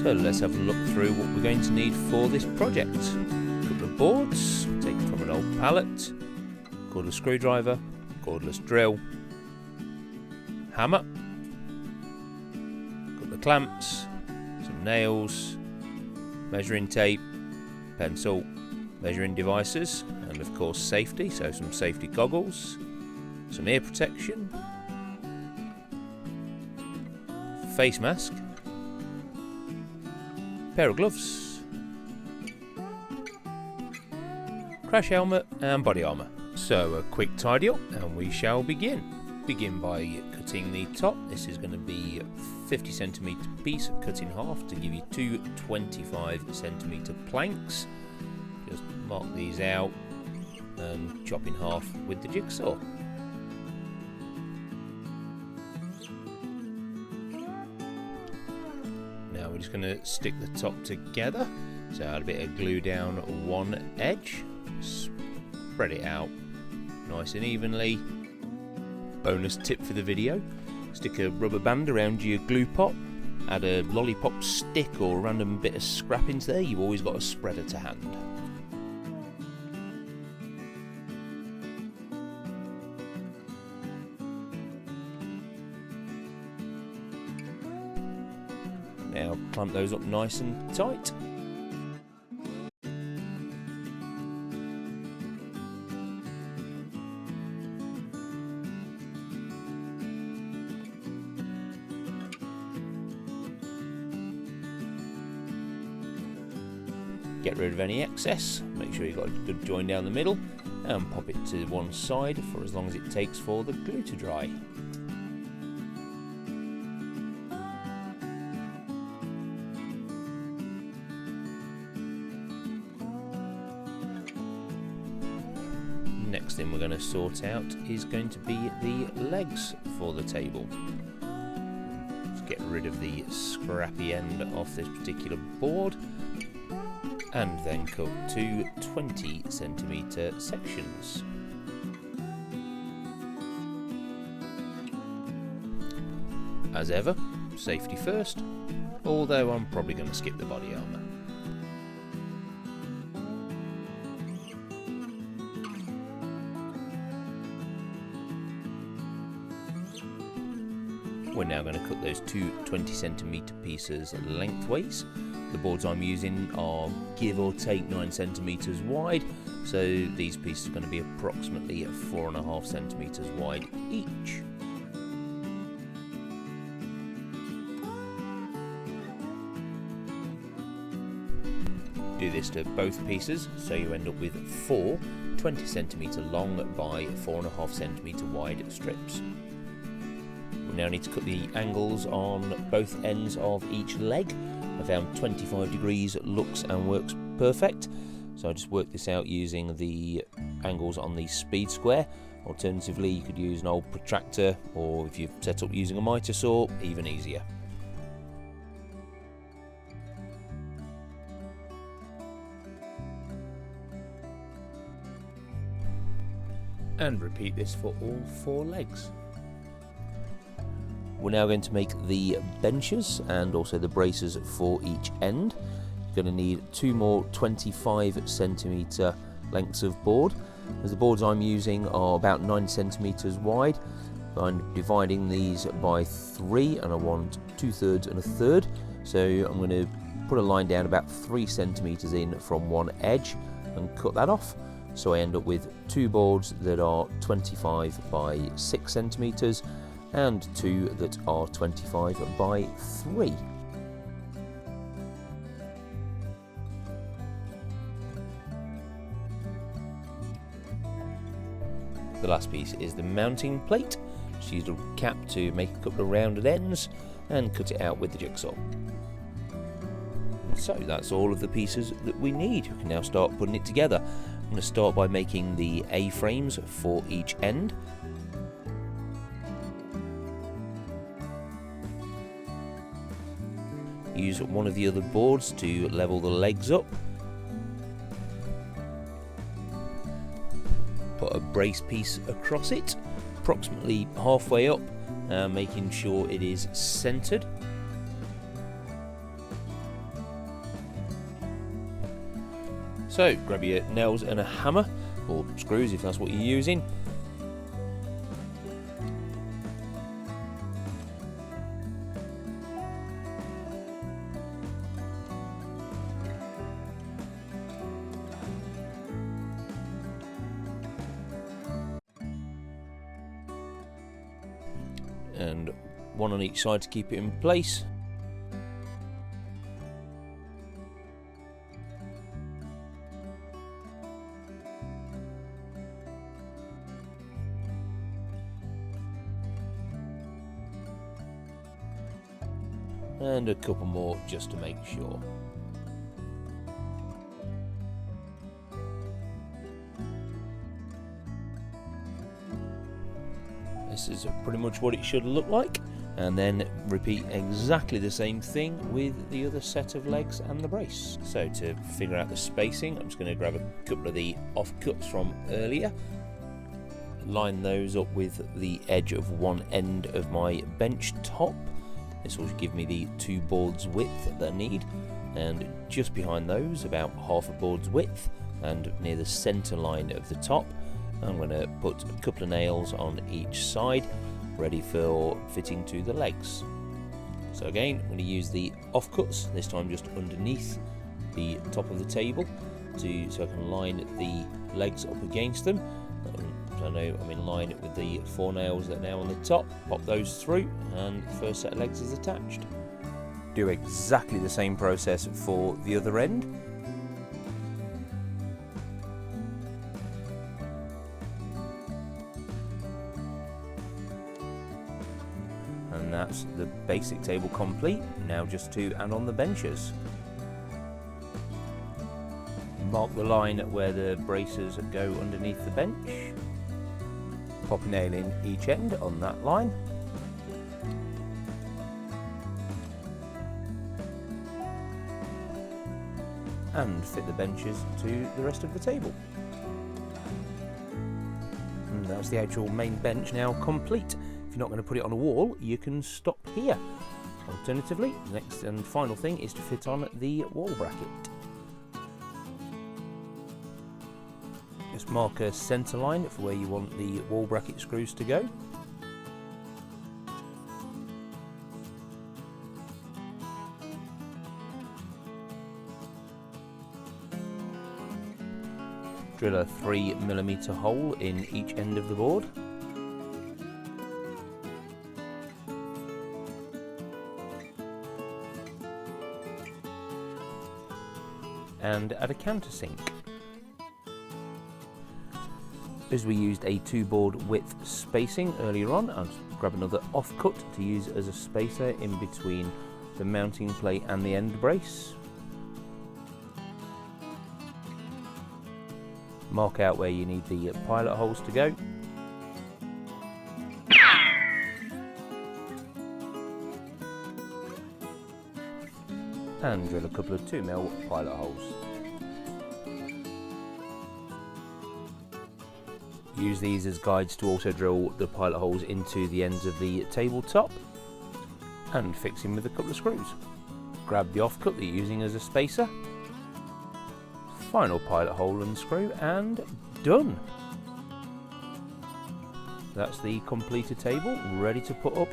So let's have a look through what we're going to need for this project. A couple of boards, taken from an old pallet, cordless screwdriver, cordless drill, hammer, a couple of clamps, some nails, measuring tape, pencil, measuring devices, and of course safety, so some safety goggles, some ear protection, face mask, pair of gloves, crash helmet and body armour. So a quick tidy up and we shall begin. Begin by cutting the top. This is going to be a 50cm piece cut in half to give you two 25cm planks. Just mark these out and chop in half with the jigsaw. Now we're just going to stick the top together. So add a bit of glue down one edge, spread it out nice and evenly. Bonus tip for the video: stick a rubber band around your glue pot, add a lollipop stick or a random bit of scrap into there. You've always got a spreader to hand. Now clamp those up nice and tight. Get rid of any excess, make sure you've got a good join down the middle, and pop it to one side for as long as it takes for the glue to dry. Next thing we're going to sort out is going to be the legs for the table. Let's get rid of the scrappy end off this particular board, and then cut two 20cm sections. As ever, safety first, although I'm probably going to skip the body armour. We're now going to cut those two 20cm pieces lengthways. The boards I'm using are give or take 9cm wide, so these pieces are going to be approximately 4.5cm wide each. Do this to both pieces, so you end up with four 20cm long by 4.5cm wide strips. We now need to cut the angles on both ends of each leg. I found 25 degrees looks and works perfect, so I just worked this out using the angles on the speed square. Alternatively, you could use an old protractor, or if you've set up using a mitre saw, even easier. And repeat this for all four legs. We're now going to make the benches and also the braces for each end. You're going to need two more 25cm lengths of board. As the boards I'm using are about 9cm wide, I'm dividing these by 3 and I want 2/3 and 1/3. So I'm going to put a line down about 3cm in from one edge and cut that off. So I end up with two boards that are 25 by 6cm and two that are 25 by 3. The last piece is the mounting plate. Just use a cap to make a couple of rounded ends and cut it out with the jigsaw. So that's all of the pieces that we need. We can now start putting it together. I'm going to start by making the A-frames for each end. Use one of the other boards to level the legs up. Put a brace piece across it, approximately halfway up, making sure it is centered. So grab your nails and a hammer, or screws if that's what you're using. And one on each side to keep it in place. And a couple more just to make sure. This is pretty much what it should look like, and then repeat exactly the same thing with the other set of legs and the brace. So to figure out the spacing, I'm just going to grab a couple of the offcuts from earlier, line those up with the edge of one end of my bench top. This will give me the 2 boards width that I need, and just behind those, about half a board's width, and near the centre line of the top, I'm going to put a couple of nails on each side, ready for fitting to the legs. So again, I'm going to use the offcuts, this time just underneath the top of the table, so I can line the legs up against them. So I know I'm in line with the 4 nails that are now on the top, pop those through, and the first set of legs is attached. Do exactly the same process for the other end. And that's the basic table complete. Now just to add on the benches. Mark the line where the braces go underneath the bench. Pop a nail in each end on that line. And fit the benches to the rest of the table. And that's the actual main bench now complete. If you're not going to put it on a wall, you can stop here. Alternatively, the next and final thing is to fit on the wall bracket. Just mark a centre line for where you want the wall bracket screws to go. Drill a 3mm hole in each end of the board. And add a countersink. As we used a 2 board width spacing earlier on, I'll grab another offcut to use as a spacer in between the mounting plate and the end brace. Mark out where you need the pilot holes to go. And drill a couple of 2mm pilot holes. Use these as guides to also drill the pilot holes into the ends of the tabletop and fix in with a couple of screws. Grab the offcut that you're using as a spacer, final pilot hole and screw, and done! That's the completed table ready to put up